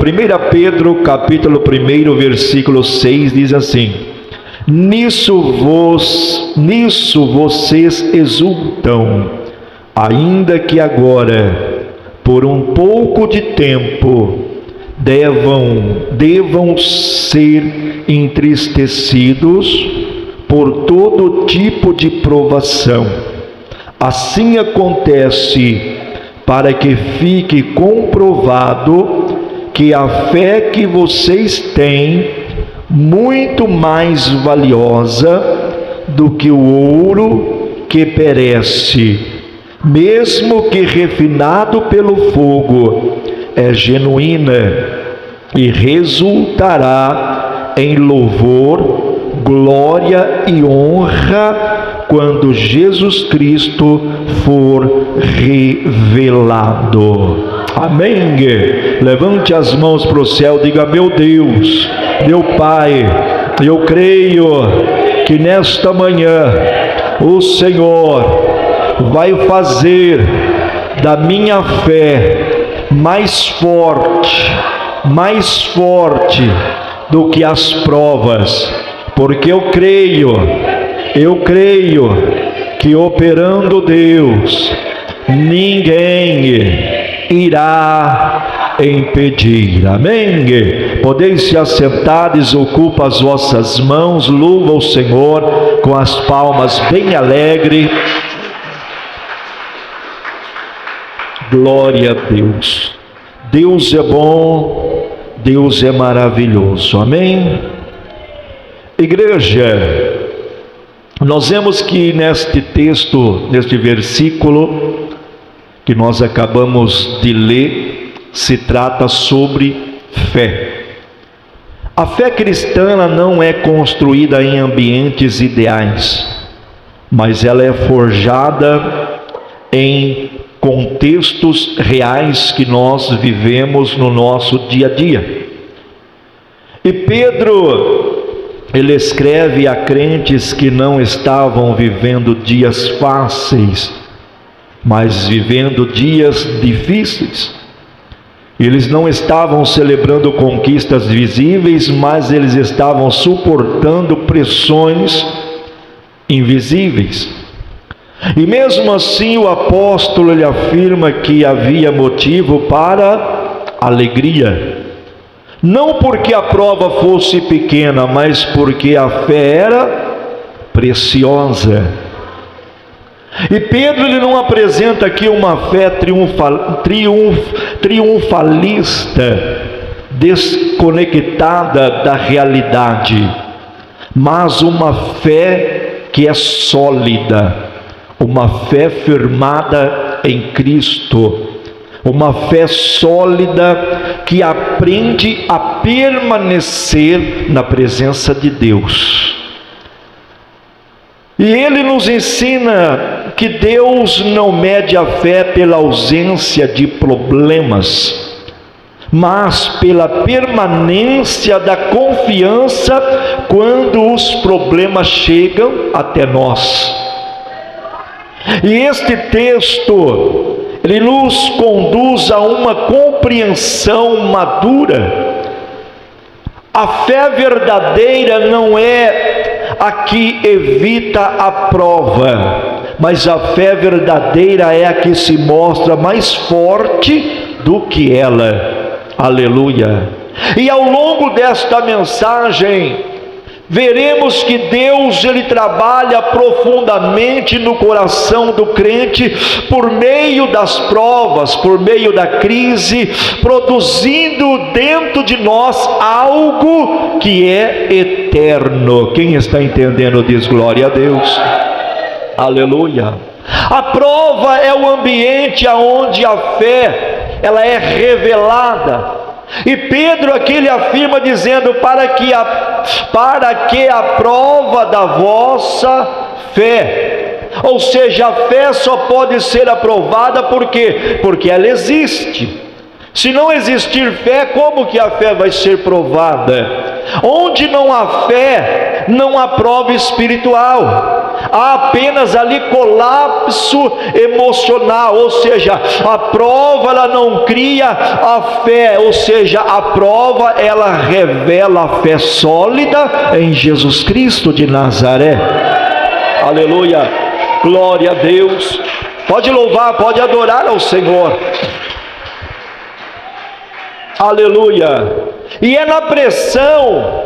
1 Pedro capítulo 1, versículo 6 diz assim: nisso vocês exultam, ainda que agora, por um pouco de tempo, devam ser entristecidos por todo tipo de provação. Assim acontece para que fique comprovado que a fé que vocês têm, muito mais valiosa do que o ouro que perece, mesmo que refinado pelo fogo, é genuína e resultará em louvor, glória e honra quando Jesus Cristo for revelado. Amém? Levante as mãos para o céu, diga: meu Deus, meu Pai, eu creio que nesta manhã o Senhor vai fazer da minha fé mais forte do que as provas, porque eu creio que operando Deus, ninguém irá impedir. Amém? Podeis se assentar, desocupa as vossas mãos, louva o Senhor com as palmas bem alegre. Glória a Deus. Deus é bom, Deus é maravilhoso. Amém? Igreja, nós vemos que neste texto, neste versículo que nós acabamos de ler, se trata sobre fé. A fé cristã ela não é construída em ambientes ideais, mas ela é forjada em contextos reais que nós vivemos no nosso dia a dia. E Pedro, ele escreve a crentes que não estavam vivendo dias fáceis, mas vivendo dias difíceis. Eles não estavam celebrando conquistas visíveis, mas eles estavam suportando pressões invisíveis. E mesmo assim o apóstolo ele afirma que havia motivo para alegria. Não porque a prova fosse pequena, mas porque a fé era preciosa. E Pedro ele não apresenta aqui uma fé triunfalista, desconectada da realidade, mas uma fé que é sólida, uma fé firmada em Cristo, uma fé sólida que aprende a permanecer na presença de Deus. E ele nos ensina que Deus não mede a fé pela ausência de problemas, mas pela permanência da confiança quando os problemas chegam até nós. E este texto, ele nos conduz a uma compreensão madura. A fé verdadeira não é a que evita a prova, mas a fé verdadeira é a que se mostra mais forte do que ela. Aleluia! E ao longo desta mensagem, veremos que Deus ele trabalha profundamente no coração do crente por meio das provas, por meio da crise, produzindo dentro de nós algo que é eterno. Quem está entendendo diz glória a Deus. Aleluia. A prova é o ambiente onde a fé ela é revelada. E Pedro aqui ele afirma dizendo para que a prova da vossa fé, ou seja, a fé só pode ser aprovada porque ela existe. Se não existir fé, como que a fé vai ser provada? Onde não há fé, não há prova espiritual. há apenas ali colapso emocional, ou seja, a prova ela não cria a fé, ou seja, a prova ela revela a fé sólida em Jesus Cristo de Nazaré. Aleluia, glória a Deus. Pode louvar, pode adorar ao Senhor. Aleluia. E é na pressão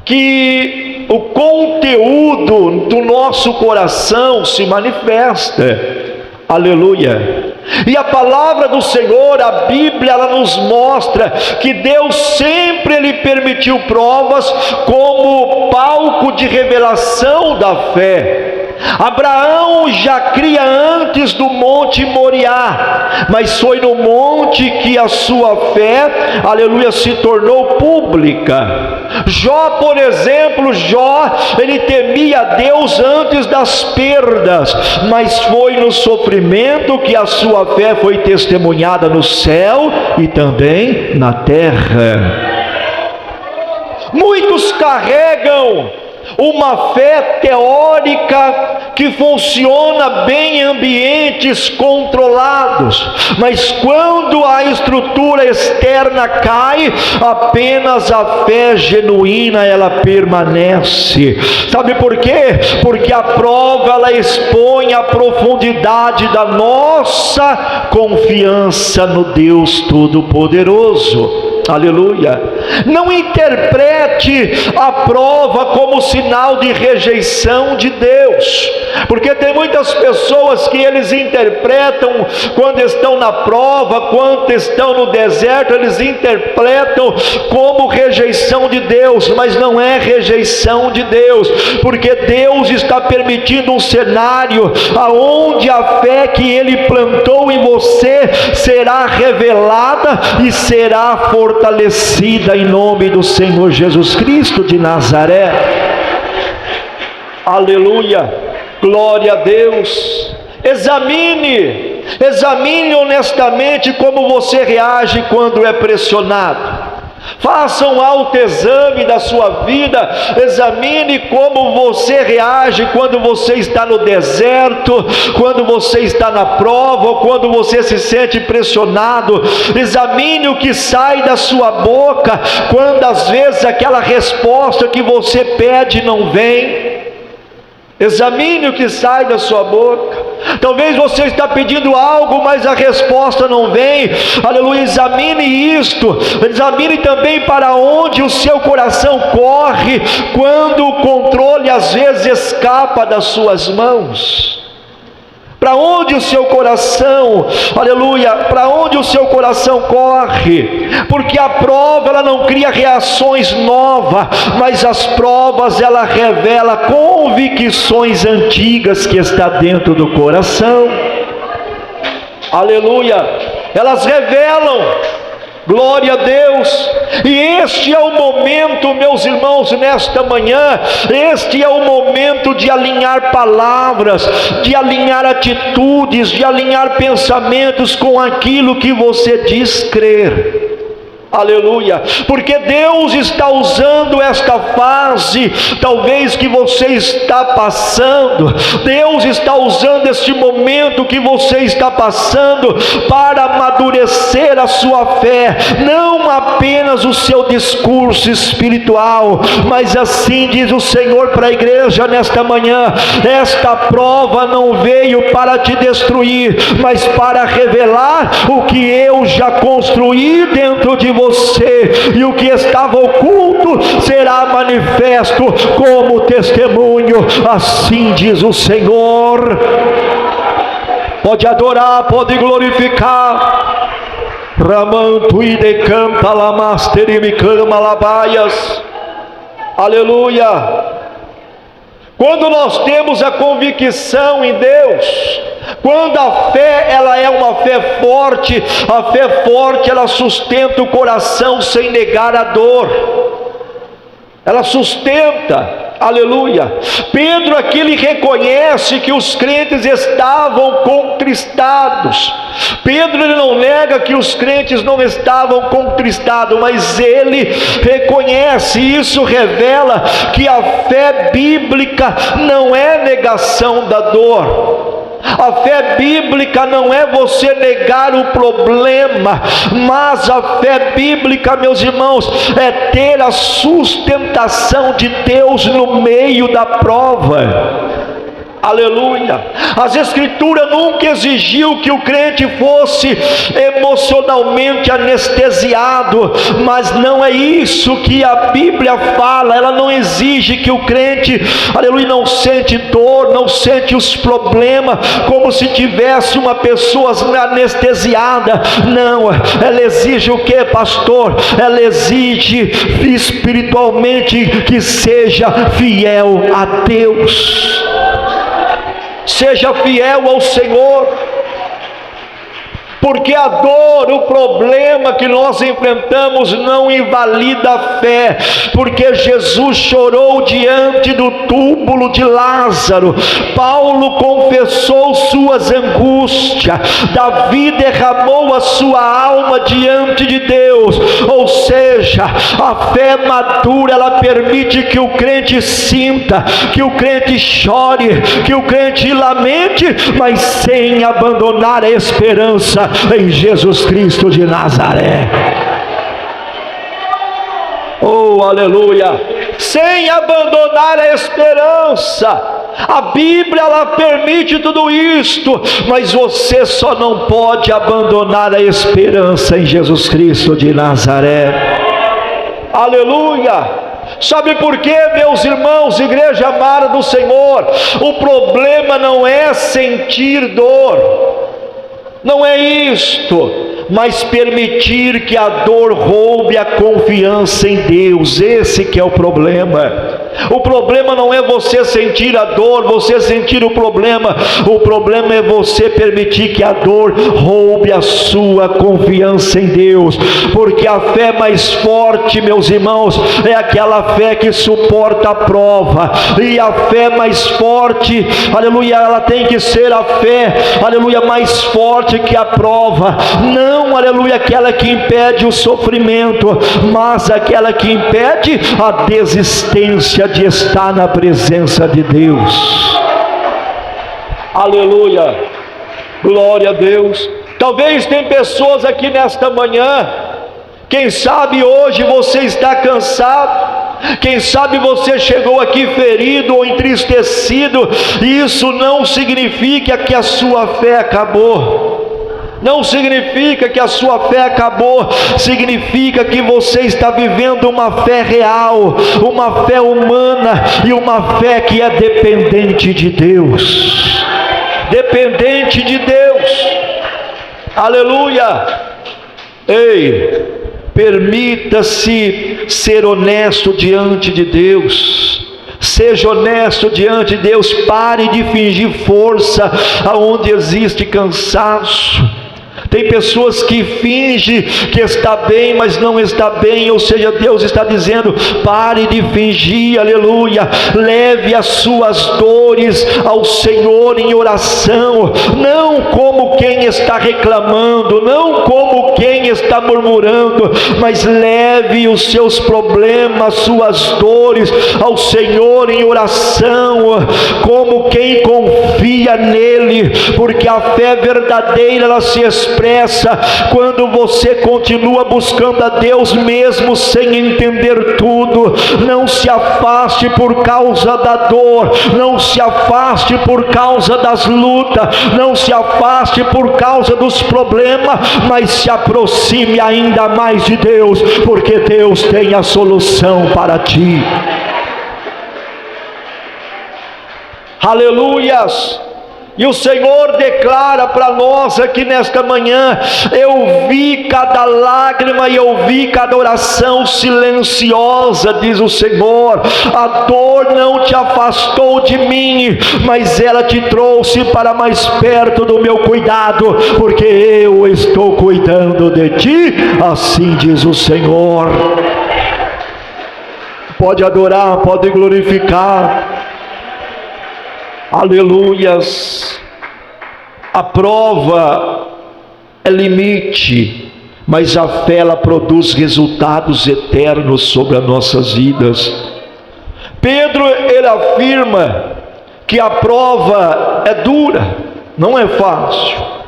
que o conteúdo do nosso coração se manifesta. Aleluia. E a palavra do Senhor, a Bíblia, ela nos mostra que Deus sempre lhe permitiu provas como palco de revelação da fé. Abraão já cria antes do monte Moriá, mas foi no monte que a sua fé, aleluia, se tornou pública. Jó, por exemplo, ele temia Deus antes das perdas, mas foi no sofrimento que a sua fé foi testemunhada no céu e também na terra. Muitos carregam uma fé teórica que funciona bem em ambientes controlados, mas quando a estrutura externa cai, apenas a fé genuína ela permanece. Sabe por quê? Porque a prova ela expõe a profundidade da nossa confiança no Deus Todo-Poderoso. Aleluia. Não interprete a prova como sinal de rejeição de Deus, porque tem muitas pessoas que eles interpretam quando estão na prova, quando estão no deserto, eles interpretam como rejeição de Deus, mas não é rejeição de Deus, porque Deus está permitindo um cenário aonde a fé que Ele plantou em você será revelada e será fortalecida em nome do Senhor Jesus Cristo de Nazaré. Aleluia, glória a Deus. Examine honestamente como você reage quando é pressionado. Faça um autoexame da sua vida, examine como você reage quando você está no deserto, quando você está na prova, ou quando você se sente pressionado. Examine o que sai da sua boca, quando às vezes aquela resposta que você pede não vem. Examine o que sai da sua boca. Talvez você está pedindo algo, mas a resposta não vem. Aleluia, examine isto. Examine também para onde o seu coração corre, quando o controle às vezes escapa das suas mãos. Para onde o seu coração, aleluia, para onde o seu coração corre? Porque a prova ela não cria reações novas, mas as provas ela revela convicções antigas que está dentro do coração. Aleluia, elas revelam. Glória a Deus. E este é o momento, meus irmãos, nesta manhã, este é o momento de alinhar palavras, de alinhar atitudes, de alinhar pensamentos com aquilo que você diz crer. Aleluia, porque Deus está usando esta fase, talvez que você está passando, Deus está usando este momento que você está passando, para amadurecer a sua fé, não apenas o seu discurso espiritual, mas assim diz o Senhor para a igreja nesta manhã: esta prova não veio para te destruir, mas para revelar o que eu já construí dentro de você, e o que estava oculto será manifesto como testemunho, assim diz o Senhor. Pode adorar, pode glorificar. Ramanto e decanta lamaster e me cama labaias. Aleluia. Quando nós temos a convicção em Deus, quando a fé ela é uma fé forte, a fé forte ela sustenta o coração sem negar a dor. Ela sustenta. Aleluia. Pedro aqui ele reconhece que os crentes estavam contristados. Pedro ele não nega que os crentes não estavam contristados, mas ele reconhece, isso revela que a fé bíblica não é negação da dor. A fé bíblica não é você negar o problema, mas a fé bíblica, meus irmãos, é ter a sustentação de Deus no meio da prova. Aleluia. As Escrituras nunca exigiu que o crente fosse emocionalmente anestesiado, mas não é isso que a Bíblia fala. Ela não exige que o crente, aleluia, não sente dor, não sente os problemas como se tivesse uma pessoa anestesiada. Não, ela exige o que, pastor? Ela exige espiritualmente que seja fiel a Deus. Seja fiel ao Senhor, porque a dor, o problema que nós enfrentamos não invalida a fé, porque Jesus chorou diante do túmulo de Lázaro, Paulo confessou suas angústias, Davi derramou a sua alma diante de Deus. Ou seja, a fé madura, ela permite que o crente sinta, que o crente chore, que o crente lamente, mas sem abandonar a esperança em Jesus Cristo de Nazaré. Oh, aleluia! Sem abandonar a esperança. A Bíblia ela permite tudo isto, mas você só não pode abandonar a esperança em Jesus Cristo de Nazaré. Aleluia! Sabe por quê, meus irmãos, igreja amada do Senhor? O problema não é sentir dor, não é isto, mas permitir que a dor roube a confiança em Deus. Esse que é o problema. O problema não é você sentir a dor, você sentir o problema é você permitir que a dor roube a sua confiança em Deus, porque a fé mais forte, meus irmãos, é aquela fé que suporta a prova, e a fé mais forte, aleluia, ela tem que ser a fé, aleluia, mais forte que a prova, não, aleluia, aquela que impede o sofrimento, mas aquela que impede a desistência de estar na presença de Deus. Aleluia, glória a Deus. Talvez tem pessoas aqui nesta manhã, quem sabe hoje você está cansado, quem sabe você chegou aqui ferido ou entristecido, e isso não significa que a sua fé acabou. Não significa que a sua fé acabou, significa que você está vivendo uma fé real, uma fé humana e uma fé que é dependente de Deus. Dependente de Deus. Aleluia. Ei, permita-se ser honesto diante de Deus. Seja honesto diante de Deus. Pare de fingir força aonde existe cansaço. Tem pessoas que fingem que está bem, mas não está bem. Ou seja, Deus está dizendo: pare de fingir, aleluia. Leve as suas dores ao Senhor em oração, não como quem está reclamando, não como quem está murmurando, mas leve os seus problemas, suas dores ao Senhor em oração, como quem confia nele, porque a fé verdadeira ela se expressa quando você continua buscando a Deus mesmo sem entender tudo. Não se afaste por causa da dor, não se afaste por causa das lutas, não se afaste por causa dos problemas, mas se aproxime ainda mais de Deus, porque Deus tem a solução para ti. Aleluias. E o Senhor declara para nós aqui nesta manhã: eu vi cada lágrima e eu vi cada oração silenciosa, diz o Senhor. A dor não te afastou de mim, mas ela te trouxe para mais perto do meu cuidado, porque eu estou cuidando de ti, assim diz o Senhor. Pode adorar, pode glorificar. Aleluias. A prova é limite, mas a fé ela produz resultados eternos sobre as nossas vidas. Pedro, ele afirma que a prova é dura, não é fácil.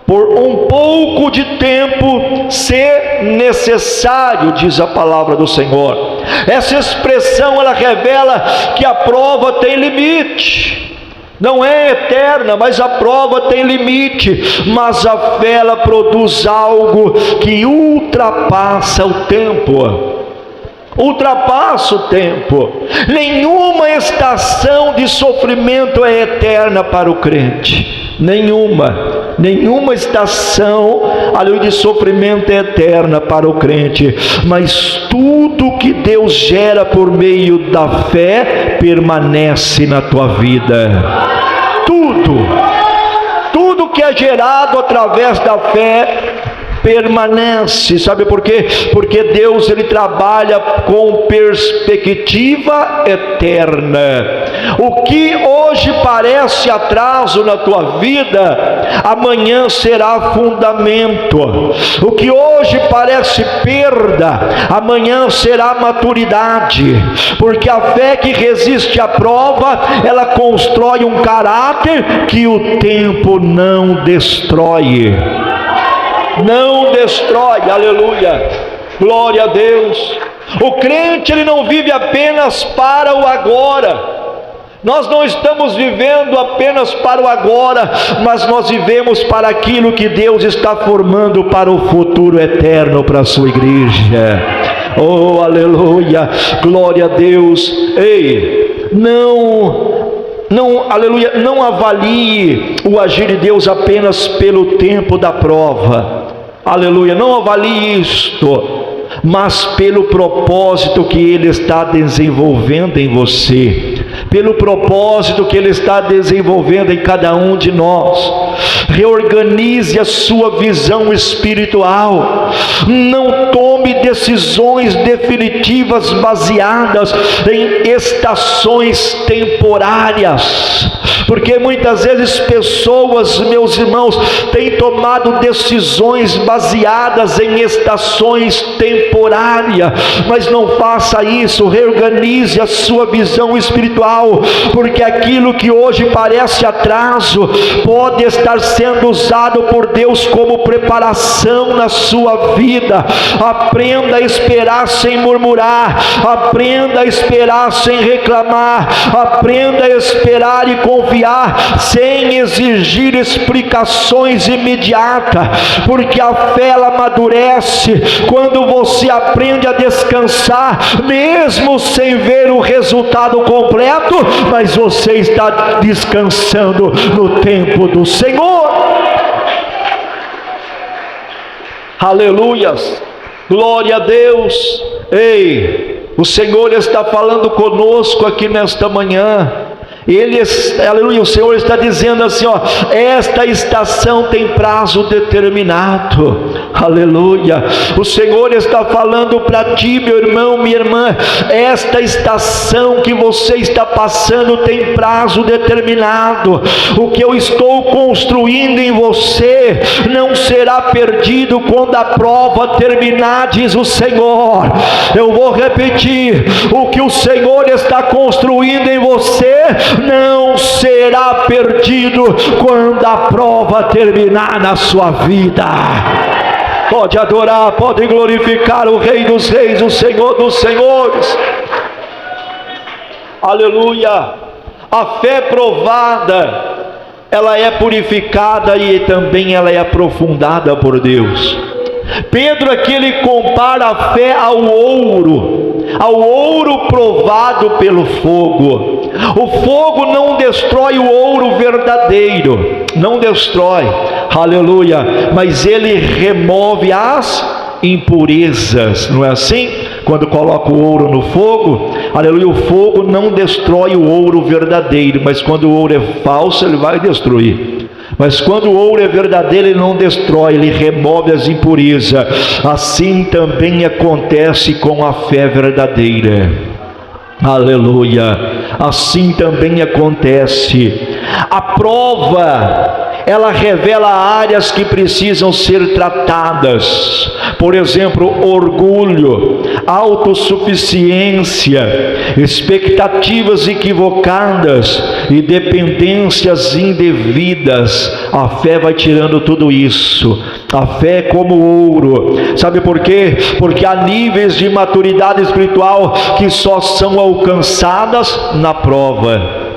Por um pouco de tempo ser necessário, diz a palavra do Senhor. Essa expressão ela revela que a prova tem limite. Não é eterna, mas a prova tem limite. Mas a fé ela produz algo que ultrapassa o tempo. Ultrapassa o tempo. Nenhuma estação de sofrimento é eterna para o crente. Nenhuma estação de sofrimento é eterna para o crente. Mas tudo que Deus gera por meio da fé permanece na tua vida. Tudo que é gerado através da fé permanece. Sabe por quê? Porque Deus ele trabalha com perspectiva eterna. O que hoje parece atraso na tua vida, amanhã será fundamento. O que hoje parece perda, amanhã será maturidade. Porque a fé que resiste à prova, ela constrói um caráter que o tempo não destrói. Não destrói, aleluia, glória a Deus. O crente ele não vive apenas para o agora. Nós não estamos vivendo apenas para o agora, mas nós vivemos para aquilo que Deus está formando para o futuro eterno para a sua igreja. Oh, aleluia, glória a Deus. Ei, aleluia, não avalie o agir de Deus apenas pelo tempo da prova. Aleluia, não avalie isto, mas pelo propósito que Ele está desenvolvendo em você, pelo propósito que Ele está desenvolvendo em cada um de nós. Reorganize a sua visão espiritual. Não tome decisões definitivas baseadas em estações temporárias, porque muitas vezes pessoas, meus irmãos, têm tomado decisões baseadas em estações temporárias. Mas não faça isso. Reorganize a sua visão espiritual, porque aquilo que hoje parece atraso pode estar sendo usado por Deus como preparação na sua vida. Aprenda a esperar sem murmurar, aprenda a esperar sem reclamar, aprenda a esperar e confiar sem exigir explicações imediatas, porque a fé ela amadurece quando você aprende a descansar, mesmo sem ver o resultado completo, mas você está descansando no tempo do Senhor. Aleluias, glória a Deus. Ei, o Senhor está falando conosco aqui nesta manhã. Aleluia, o Senhor está dizendo assim, esta estação tem prazo determinado. Aleluia, o Senhor está falando para ti, meu irmão, minha irmã, esta estação que você está passando tem prazo determinado. O que eu estou construindo em você não será perdido quando a prova terminar, diz o Senhor. Eu vou repetir, o que o Senhor está construindo em você não será perdido quando a prova terminar na sua vida. Pode adorar, pode glorificar o Rei dos Reis, o Senhor dos Senhores. Aleluia. A fé provada, ela é purificada e também ela é aprofundada por Deus. Pedro aqui ele compara a fé ao ouro provado pelo fogo. O fogo não destrói o ouro verdadeiro, não destrói, aleluia, mas ele remove as impurezas, não é assim? Quando coloca o ouro no fogo, aleluia, o fogo não destrói o ouro verdadeiro, mas quando o ouro é falso, ele vai destruir. Mas quando o ouro é verdadeiro, ele não destrói, ele remove as impurezas. Assim também acontece com a fé verdadeira. Aleluia. Assim também acontece. A prova, ela revela áreas que precisam ser tratadas. Por exemplo, orgulho, autossuficiência, expectativas equivocadas e dependências indevidas. A fé vai tirando tudo isso. A fé é como ouro. Sabe por quê? Porque há níveis de maturidade espiritual que só são alcançadas na prova.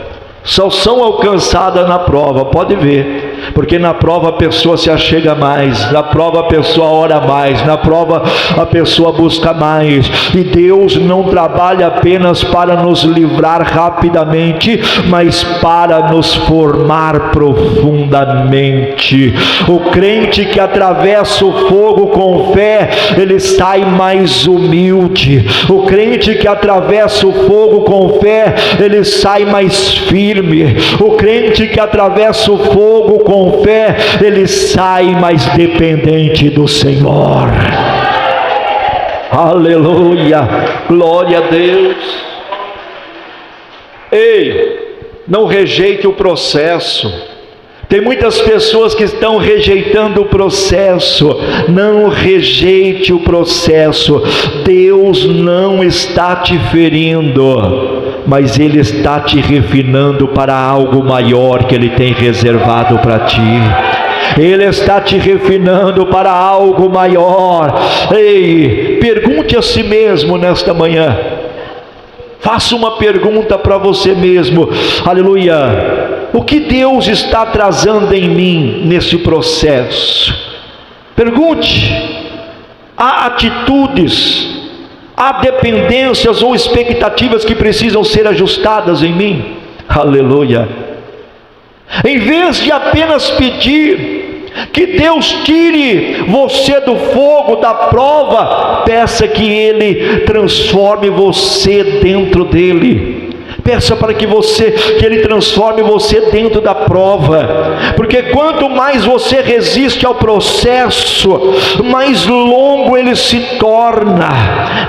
Só são alcançadas na prova, pode ver. Porque na prova a pessoa se achega mais, na prova a pessoa ora mais, na prova a pessoa busca mais. E Deus não trabalha apenas para nos livrar rapidamente, mas para nos formar profundamente. O crente que atravessa o fogo com fé, ele sai mais humilde. O crente que atravessa o fogo com fé, ele sai mais firme. O crente que atravessa o fogo com fé, ele sai mais dependente do Senhor. Aleluia, glória a Deus. Ei, não rejeite o processo. Tem muitas pessoas que estão rejeitando o processo. Não rejeite o processo. Deus não está te ferindo, mas Ele está te refinando para algo maior que Ele tem reservado para ti. Ele está te refinando para algo maior. Ei, pergunte a si mesmo nesta manhã. Faça uma pergunta para você mesmo. Aleluia. O que Deus está trazendo em mim nesse processo? Pergunte. Há atitudes, há dependências ou expectativas que precisam ser ajustadas em mim? Aleluia. Em vez de apenas pedir que Deus tire você do fogo, da prova, peça que Ele transforme você dentro dele. Peça para que Ele transforme você dentro da prova, porque quanto mais você resiste ao processo, mais longo ele se torna.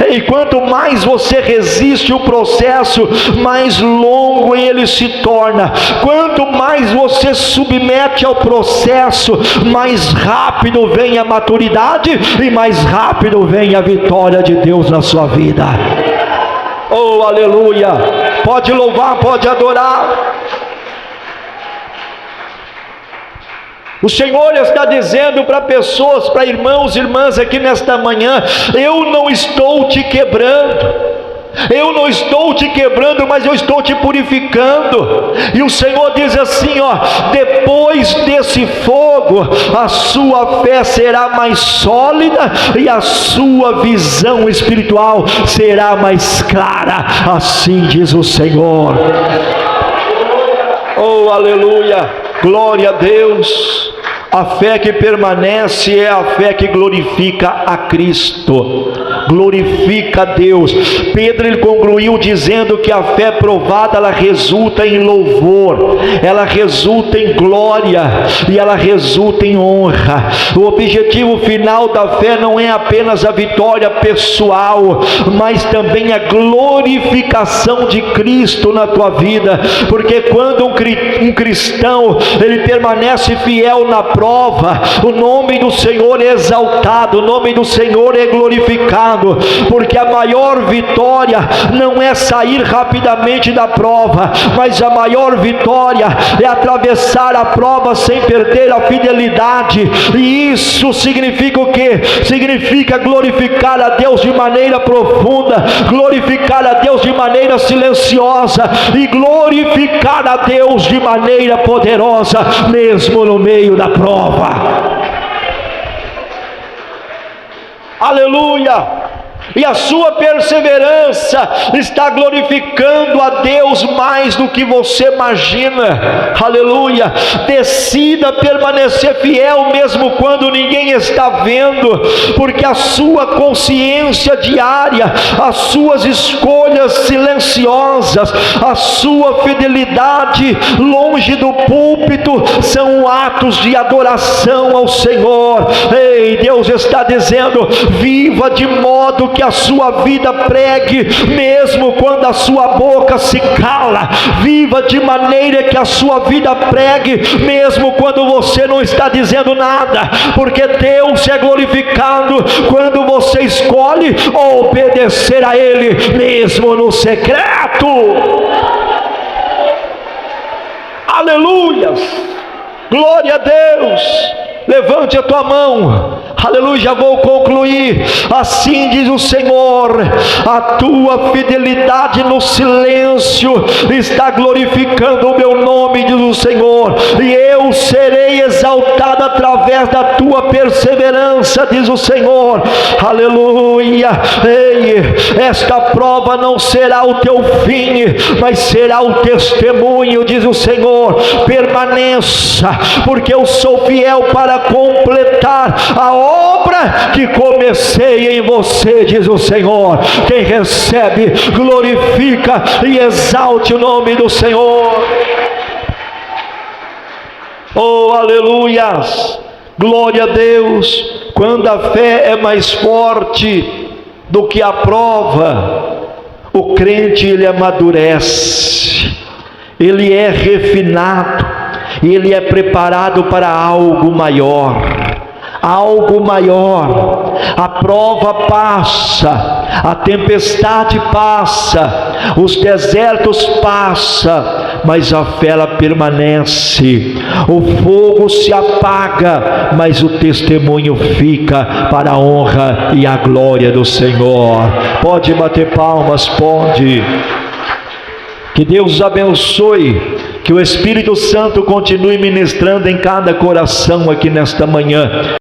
E quanto mais você resiste ao processo, mais longo ele se torna. Quanto mais você submete ao processo, mais rápido vem a maturidade e mais rápido vem a vitória de Deus na sua vida. Oh, aleluia! Pode louvar, pode adorar. O Senhor está dizendo para pessoas, para irmãos e irmãs aqui nesta manhã: eu não estou te quebrando. Eu não estou te quebrando, mas eu estou te purificando. E o Senhor diz assim, ó: depois desse fogo, a sua fé será mais sólida e a sua visão espiritual será mais clara. Assim diz o Senhor. Oh, aleluia, glória a Deus. A fé que permanece é a fé que glorifica a Cristo, glorifica a Deus. Pedro, ele concluiu dizendo que a fé provada, ela resulta em louvor, ela resulta em glória e ela resulta em honra. O objetivo final da fé não é apenas a vitória pessoal, mas também a glorificação de Cristo na tua vida, porque quando um cristão, ele permanece fiel na prova, o nome do Senhor é exaltado, o nome do Senhor é glorificado, porque a maior vitória não é sair rapidamente da prova, mas a maior vitória é atravessar a prova sem perder a fidelidade. E isso significa o quê? Significa glorificar a Deus de maneira profunda, glorificar a Deus de maneira silenciosa e glorificar a Deus de maneira poderosa, mesmo no meio da prova. Aleluia! E a sua perseverança está glorificando a Deus mais do que você imagina. Aleluia! Decida permanecer fiel mesmo quando ninguém está vendo, porque a sua consciência diária, as suas escolhas silenciosas, a sua fidelidade longe do púlpito são atos de adoração ao Senhor. Ei, Deus está dizendo: viva de modo que a sua vida pregue, mesmo quando a sua boca se cala. Viva de maneira que a sua vida pregue, mesmo quando você não está dizendo nada, porque Deus é glorificado quando você escolhe obedecer a Ele, mesmo no secreto. Aleluias, glória a Deus. Levante a tua mão, aleluia, já vou concluir. Assim diz o Senhor: a tua fidelidade no silêncio está glorificando o meu nome, diz o Senhor, e eu serei exaltado através da tua perseverança, diz o Senhor, aleluia. Ei, esta prova não será o teu fim, mas será o testemunho, diz o Senhor. Permaneça, porque eu sou fiel para completar a obra que comecei em você, diz o Senhor. Quem recebe, glorifica e exalte o nome do Senhor. Oh, aleluias, glória a Deus. Quando a fé é mais forte do que a prova, o crente ele amadurece, ele é refinado, ele é preparado para algo maior. Algo maior. A prova passa, a tempestade passa, os desertos passam, mas a fé ela permanece. O fogo se apaga, mas o testemunho fica para a honra e a glória do Senhor. Pode bater palmas, pode. Que Deus abençoe, que o Espírito Santo continue ministrando em cada coração aqui nesta manhã.